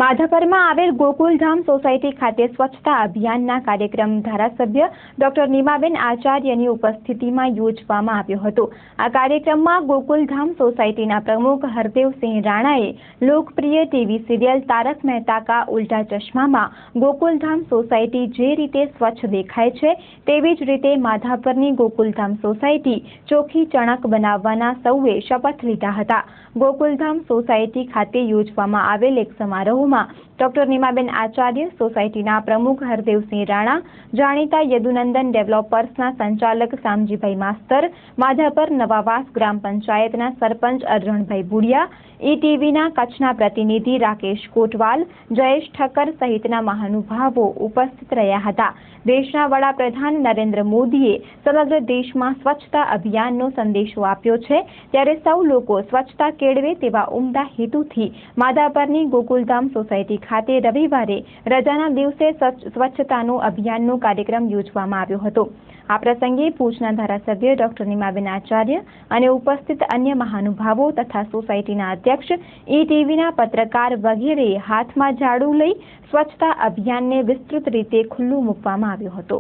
માધાપરમાં આવેલ ગોકુલધામ સોસાયટી ખાતે સ્વચ્છતા અભિયાનના કાર્યક્રમ ધારાસભ્ય ડોક્ટર નીમાબેન આચાર્યની ઉપસ્થિતિમાં યોજવામાં આવ્યો હતો। આ કાર્યક્રમમાં ગોકુલધામ સોસાયટીના પ્રમુખ હરદેવસિંહ રાણાએ લોકપ્રિય ટીવી સિરિયલ તારક મહેતા કા ઉલ્ટા ચશ્મામાં ગોકુલધામ સોસાયટી જે રીતે સ્વચ્છ દેખાય છે તેવી જ રીતે માધાપરની ગોકુલધામ સોસાયટી ચોખ્ખી ચણક બનાવવાના સૌએ શપથ લીધા હતા। ગોકુલધામ સોસાયટી ખાતે યોજવામાં આવેલ એક સમારોહ ડોક્ટર નીમાબેન આચાર્ય, સોસાયટીના પ્રમુખ હરદેવસિંહ રાણા, જાણીતા યદુનંદન ડેવલપર્સના સંચાલક શામજીભાઈ માસ્તર, માધાપર નવાવાસ ગ્રામ પંચાયતના સરપંચ અરણભાઈ બુડિયા, ઈટીવીના કચ્છના પ્રતિનિધિ રાકેશ કોટવાલ, જયેશ ઠક્કર સહિતના મહાનુભાવો ઉપસ્થિત રહ્યા હતા। દેશના વડાપ્રધાન નરેન્દ્ર મોદીએ સમગ્ર દેશમાં સ્વચ્છતા અભિયાનનો સંદેશો આપ્યો છે, ત્યારે સૌ લોકો સ્વચ્છતા કેળવે તેવા ઉમદા હેતુથી માધાપરની ગોકુલધામ સોસાયટી ખાતે રવિવારે રજાના દિવસે સ્વચ્છતાનો અભિયાનનો કાર્યક્રમ યોજવામાં આવ્યો હતો। આ પ્રસંગે ભુજના ધારાસભ્ય ડોક્ટર નીમાબેન આચાર્ય અને ઉપસ્થિત અન્ય મહાનુભાવો તથા સોસાયટીના અધ્યક્ષ, ઈટીવીના પત્રકાર વગેરેએ હાથમાં ઝાડુ લઈ સ્વચ્છતા અભિયાનને વિસ્તૃત રીતે ખુલ્લું મૂકવામાં આવ્યો હતો।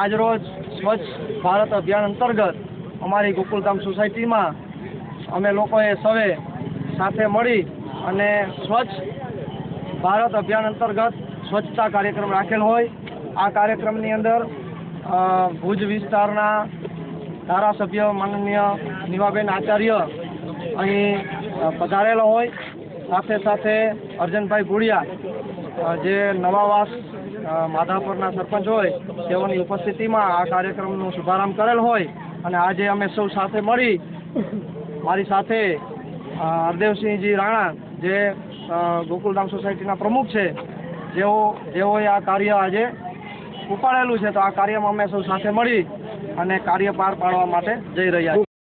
આજરોજ સ્વચ્છ ભારત અભિયાન અંતર્ગત અમારી ગોકુલધામ સોસાયટીમાં અમે લોકોએ સૌએ સાથે મળી અને સ્વચ્છ ભારત અભિયાન અંતર્ગત સ્વચ્છતા કાર્યક્રમ રાખેલ હોય। આ કાર્યક્રમની અંદર ભુજ વિસ્તારના ધારાસભ્ય માનનીય નીમાબેન આચાર્ય અહીં પધારેલો હોય, સાથે સાથે અરજણભાઈ બુડિયા જે નવાવાસ માધાપરના સરપંચ હોય તેઓની ઉપસ્થિતિમાં આ કાર્યક્રમનો શુભારંભ કરેલ હોય અને આજે અમે સૌ સાથે મળી મારી સાથે હરદેવસિંહજી રાણા જે ગોકુલધામ સોસાયટીના પ્રમુખ છે જેઓએ આ કાર્ય આજે ઉપાડેલું છે, તો આ કાર્યમાં અમે સૌ સાથે મળી અને કાર્ય પાર પાડવા માટે જઈ રહ્યા છીએ।